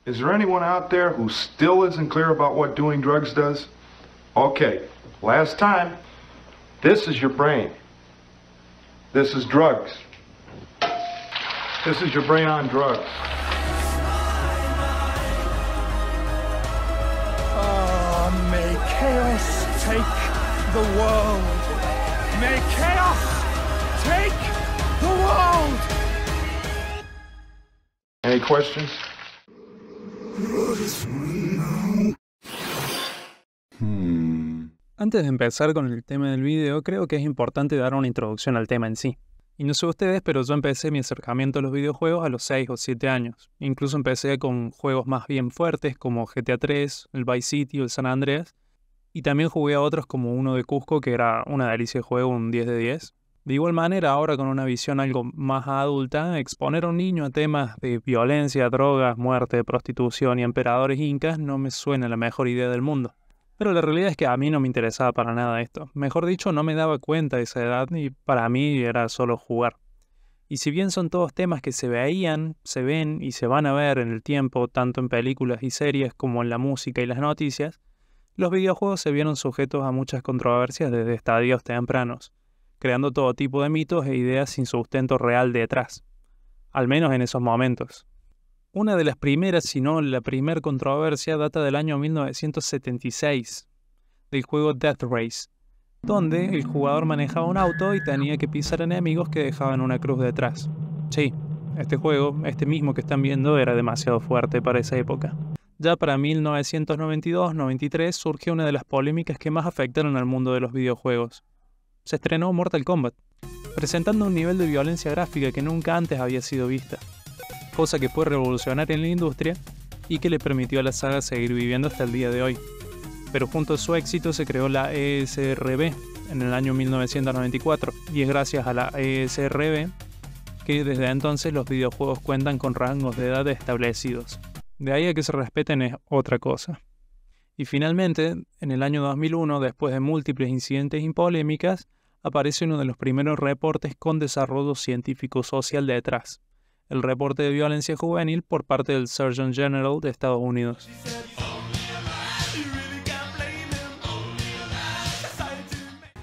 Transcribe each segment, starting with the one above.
Is there anyone out there who still isn't clear about what doing drugs does? Okay, last time. This is your brain. This is drugs. This is your brain on drugs. Oh, may chaos take the world. May chaos take the world. Any questions? Antes de empezar con el tema del video, creo que es importante dar una introducción al tema en sí. Y no sé ustedes, pero yo empecé mi acercamiento a los videojuegos a los 6 o 7 años. Incluso empecé con juegos más bien fuertes como GTA 3, el Vice City o el San Andreas. Y también jugué a otros como uno de Cusco, que era una delicia de juego, un 10 de 10. De igual manera, ahora con una visión algo más adulta, exponer a un niño a temas de violencia, drogas, muerte, prostitución y emperadores incas no me suena la mejor idea del mundo. Pero la realidad es que a mí no me interesaba para nada esto. Mejor dicho, no me daba cuenta de esa edad y para mí era solo jugar. Y si bien son todos temas que se veían, se ven y se van a ver en el tiempo, tanto en películas y series como en la música y las noticias, los videojuegos se vieron sujetos a muchas controversias desde estadios tempranos, creando todo tipo de mitos e ideas sin sustento real detrás, al menos en esos momentos. Una de las primeras, si no la primer controversia, data del año 1976, del juego Death Race, donde el jugador manejaba un auto y tenía que pisar enemigos que dejaban una cruz detrás. Sí, este juego, este mismo que están viendo, era demasiado fuerte para esa época. Ya para 1992-93 surgió una de las polémicas que más afectaron al mundo de los videojuegos. Se estrenó Mortal Kombat, presentando un nivel de violencia gráfica que nunca antes había sido vista, cosa que fue revolucionaria en la industria y que le permitió a la saga seguir viviendo hasta el día de hoy. Pero junto a su éxito se creó la ESRB en el año 1994, y es gracias a la ESRB que desde entonces los videojuegos cuentan con rangos de edad establecidos. De ahí a que se respeten es otra cosa. Y finalmente, en el año 2001, después de múltiples incidentes y polémicas, aparece uno de los primeros reportes con desarrollo científico-social detrás, el reporte de violencia juvenil por parte del Surgeon General de Estados Unidos.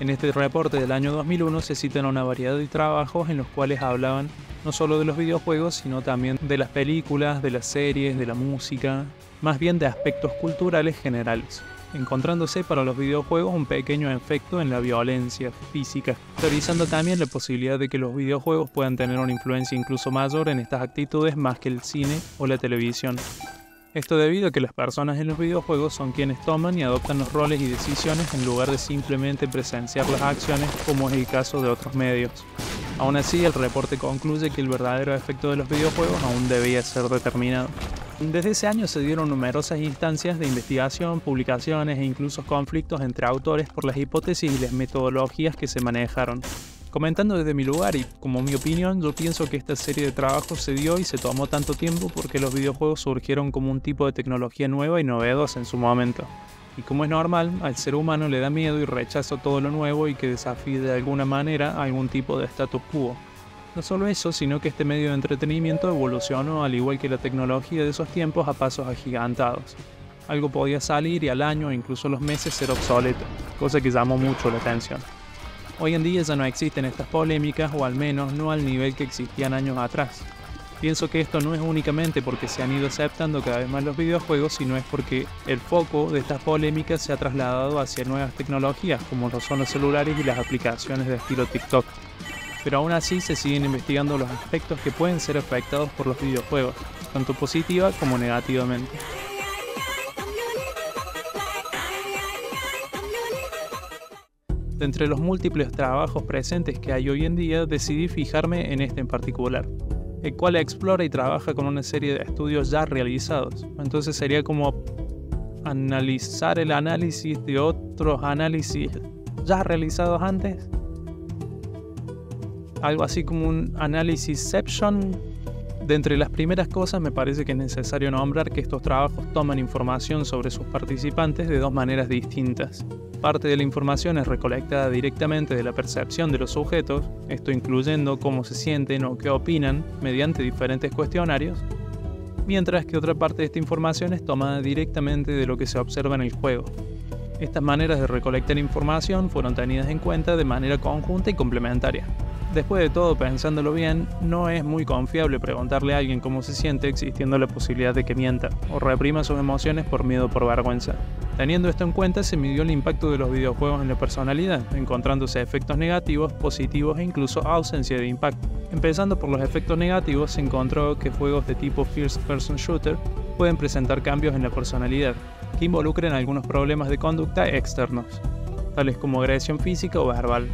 En este reporte del año 2001 se citan una variedad de trabajos en los cuales hablaban no solo de los videojuegos, sino también de las películas, de las series, de la música, más bien de aspectos culturales generales, encontrándose para los videojuegos un pequeño efecto en la violencia física, teorizando también la posibilidad de que los videojuegos puedan tener una influencia incluso mayor en estas actitudes más que el cine o la televisión. Esto debido a que las personas en los videojuegos son quienes toman y adoptan los roles y decisiones en lugar de simplemente presenciar las acciones como es el caso de otros medios. Aún así, el reporte concluye que el verdadero efecto de los videojuegos aún debía ser determinado. Desde ese año se dieron numerosas instancias de investigación, publicaciones e incluso conflictos entre autores por las hipótesis y las metodologías que se manejaron. Comentando desde mi lugar y como mi opinión, yo pienso que esta serie de trabajos se dio y se tomó tanto tiempo porque los videojuegos surgieron como un tipo de tecnología nueva y novedosa en su momento. Y como es normal, al ser humano le da miedo y rechazo todo lo nuevo y que desafíe de alguna manera algún tipo de status quo. No solo eso, sino que este medio de entretenimiento evolucionó al igual que la tecnología de esos tiempos a pasos agigantados. Algo podía salir y al año o incluso a los meses ser obsoleto, cosa que llamó mucho la atención. Hoy en día ya no existen estas polémicas, o al menos no al nivel que existían años atrás. Pienso que esto no es únicamente porque se han ido aceptando cada vez más los videojuegos, sino es porque el foco de estas polémicas se ha trasladado hacia nuevas tecnologías, como lo son los celulares y las aplicaciones de estilo TikTok. Pero aún así se siguen investigando los aspectos que pueden ser afectados por los videojuegos, tanto positiva como negativamente. De entre los múltiples trabajos presentes que hay hoy en día, decidí fijarme en este en particular, el cual explora y trabaja con una serie de estudios ya realizados. Entonces sería como analizar el análisis de otros análisis ya realizados antes. Algo así como un análisisception. De entre las primeras cosas me parece que es necesario nombrar que estos trabajos toman información sobre sus participantes de dos maneras distintas. Parte de la información es recolectada directamente de la percepción de los sujetos, esto incluyendo cómo se sienten o qué opinan mediante diferentes cuestionarios, mientras que otra parte de esta información es tomada directamente de lo que se observa en el juego. Estas maneras de recolectar información fueron tenidas en cuenta de manera conjunta y complementaria. Después de todo, pensándolo bien, no es muy confiable preguntarle a alguien cómo se siente existiendo la posibilidad de que mienta o reprima sus emociones por miedo o por vergüenza. Teniendo esto en cuenta, se midió el impacto de los videojuegos en la personalidad, encontrándose efectos negativos, positivos e incluso ausencia de impacto. Empezando por los efectos negativos, se encontró que juegos de tipo First Person Shooter pueden presentar cambios en la personalidad, que involucren algunos problemas de conducta externos, tales como agresión física o verbal,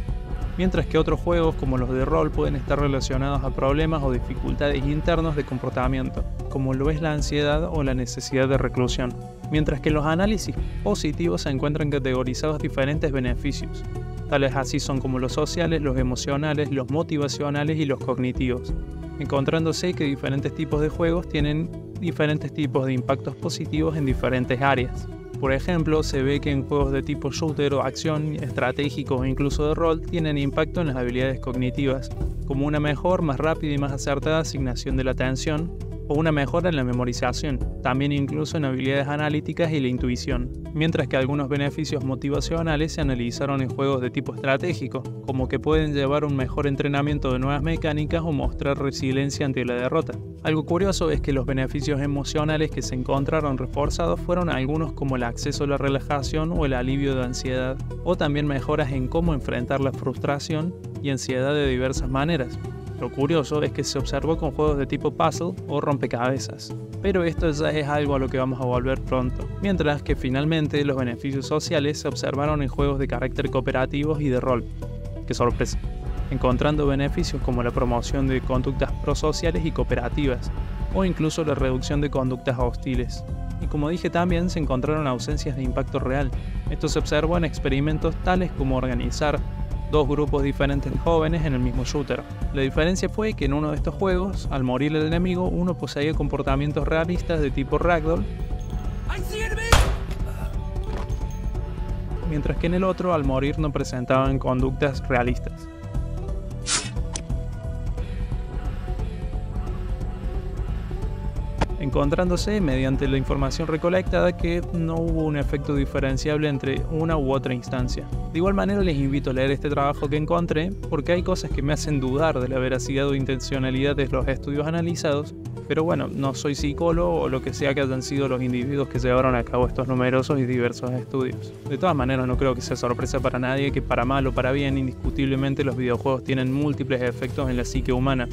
mientras que otros juegos como los de rol pueden estar relacionados a problemas o dificultades internos de comportamiento, como lo es la ansiedad o la necesidad de reclusión, mientras que en los análisis positivos se encuentran categorizados diferentes beneficios, tales así son como los sociales, los emocionales, los motivacionales y los cognitivos, encontrándose que diferentes tipos de juegos tienen diferentes tipos de impactos positivos en diferentes áreas. Por ejemplo, se ve que en juegos de tipo shooter o acción, estratégicos o incluso de rol tienen impacto en las habilidades cognitivas, como una mejor, más rápida y más acertada asignación de la atención, o una mejora en la memorización, también incluso en habilidades analíticas y la intuición, mientras que algunos beneficios motivacionales se analizaron en juegos de tipo estratégico, como que pueden llevar un mejor entrenamiento de nuevas mecánicas o mostrar resiliencia ante la derrota. Algo curioso es que los beneficios emocionales que se encontraron reforzados fueron algunos como el acceso a la relajación o el alivio de ansiedad, o también mejoras en cómo enfrentar la frustración y ansiedad de diversas maneras. Lo curioso es que se observó con juegos de tipo puzzle o rompecabezas, pero esto ya es algo a lo que vamos a volver pronto, mientras que finalmente los beneficios sociales se observaron en juegos de carácter cooperativos y de rol. ¡Qué sorpresa! Encontrando beneficios como la promoción de conductas prosociales y cooperativas, o incluso la reducción de conductas hostiles. Y como dije también, se encontraron ausencias de impacto real. Esto se observó en experimentos tales como organizar dos grupos diferentes de jóvenes en el mismo shooter. La diferencia fue que en uno de estos juegos, al morir el enemigo, uno poseía comportamientos realistas de tipo ragdoll, mientras que en el otro, al morir, no presentaban conductas realistas. Encontrándose, mediante la información recolectada, que no hubo un efecto diferenciable entre una u otra instancia. De igual manera, les invito a leer este trabajo que encontré, porque hay cosas que me hacen dudar de la veracidad o intencionalidad de los estudios analizados, pero bueno, no soy psicólogo o lo que sea que hayan sido los individuos que llevaron a cabo estos numerosos y diversos estudios. De todas maneras, no creo que sea sorpresa para nadie que para mal o para bien, indiscutiblemente los videojuegos tienen múltiples efectos en la psique humana,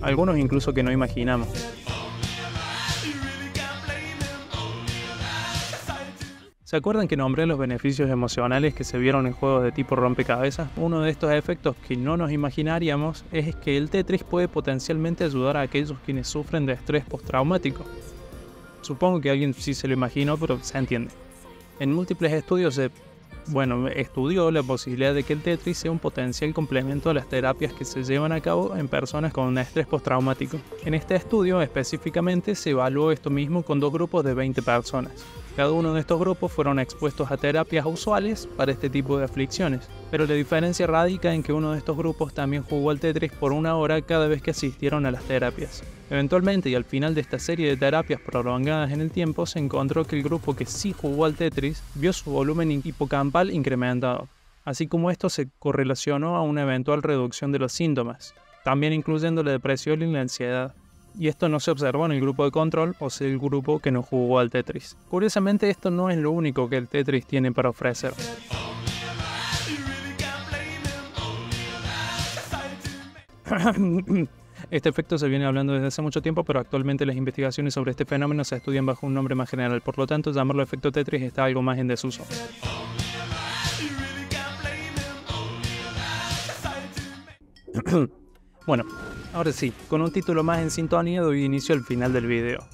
algunos incluso que no imaginamos. ¿Se acuerdan que nombré los beneficios emocionales que se vieron en juegos de tipo rompecabezas? Uno de estos efectos que no nos imaginaríamos es que el Tetris puede potencialmente ayudar a aquellos quienes sufren de estrés postraumático. Supongo que alguien sí se lo imaginó, pero se entiende. En múltiples estudios se estudió la posibilidad de que el Tetris sea un potencial complemento a las terapias que se llevan a cabo en personas con estrés postraumático. En este estudio específicamente se evaluó esto mismo con dos grupos de 20 personas. Cada uno de estos grupos fueron expuestos a terapias usuales para este tipo de aflicciones, pero la diferencia radica en que uno de estos grupos también jugó al Tetris por 1 hora cada vez que asistieron a las terapias. Eventualmente, y al final de esta serie de terapias prolongadas en el tiempo, se encontró que el grupo que sí jugó al Tetris vio su volumen hipocampal incrementado, así como esto se correlacionó a una eventual reducción de los síntomas, también incluyendo la depresión y la ansiedad. Y esto no se observó en el grupo de control, o sea, el grupo que no jugó al Tetris. Curiosamente, esto no es lo único que el Tetris tiene para ofrecer. Este efecto se viene hablando desde hace mucho tiempo, pero actualmente las investigaciones sobre este fenómeno se estudian bajo un nombre más general. Por lo tanto, llamarlo efecto Tetris está algo más en desuso. Bueno, ahora sí, con un título más en sintonía doy inicio al final del video.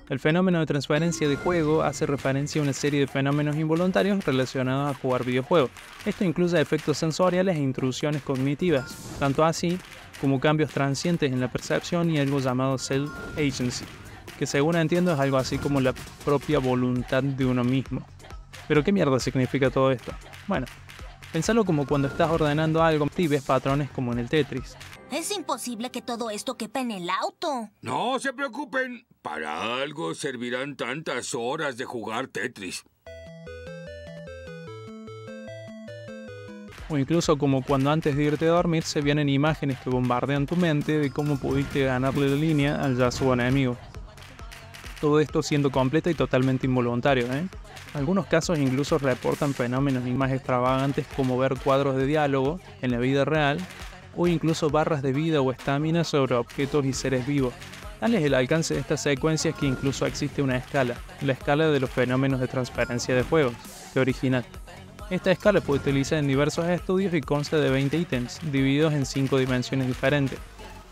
El fenómeno de transferencia de juego hace referencia a una serie de fenómenos involuntarios relacionados a jugar videojuegos. Esto incluye efectos sensoriales e intrusiones cognitivas, tanto así como cambios transientes en la percepción y algo llamado self-agency, que según entiendo es algo así como la propia voluntad de uno mismo. ¿Pero qué mierda significa todo esto? Bueno, pensalo como cuando estás ordenando algo y ves patrones como en el Tetris. Es imposible que todo esto quepa en el auto. No se preocupen. Para algo servirán tantas horas de jugar Tetris. O incluso como cuando antes de irte a dormir se vienen imágenes que bombardean tu mente de cómo pudiste ganarle la línea al Yasuo enemigo. Todo esto siendo completa y totalmente involuntario, Algunos casos incluso reportan fenómenos más extravagantes como ver cuadros de diálogo en la vida real o incluso barras de vida o estamina sobre objetos y seres vivos. Tal es el alcance de estas secuencias que incluso existe una escala, la escala de los fenómenos de transferencia de juegos, que original. Esta escala fue utilizada en diversos estudios y consta de 20 ítems, divididos en 5 dimensiones diferentes,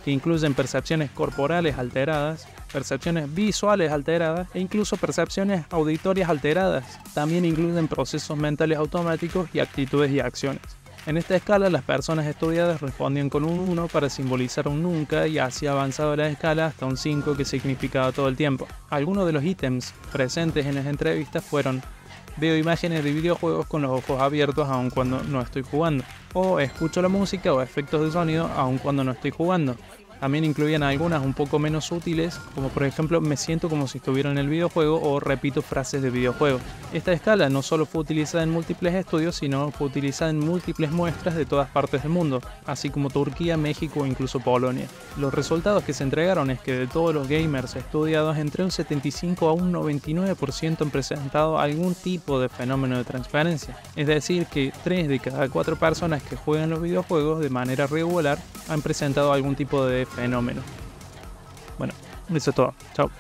que incluyen percepciones corporales alteradas, percepciones visuales alteradas e incluso percepciones auditorias alteradas. También incluyen procesos mentales automáticos y actitudes y acciones. En esta escala, las personas estudiadas respondían con un 1 para simbolizar un nunca y así avanzaba la escala hasta un 5 que significaba todo el tiempo. Algunos de los ítems presentes en las entrevistas fueron: veo imágenes de videojuegos con los ojos abiertos aun cuando no estoy jugando, o escucho la música o efectos de sonido aun cuando no estoy jugando. También incluían algunas un poco menos sutiles, como por ejemplo me siento como si estuviera en el videojuego o repito frases de videojuego. Esta escala no solo fue utilizada en múltiples estudios, sino fue utilizada en múltiples muestras de todas partes del mundo, así como Turquía, México o incluso Polonia. Los resultados que se entregaron es que de todos los gamers estudiados, entre un 75 a un 99% han presentado algún tipo de fenómeno de transferencia. Es decir, que 3 de cada 4 personas que juegan los videojuegos de manera regular han presentado algún tipo de fenómeno. Bueno, eso es todo. Chao.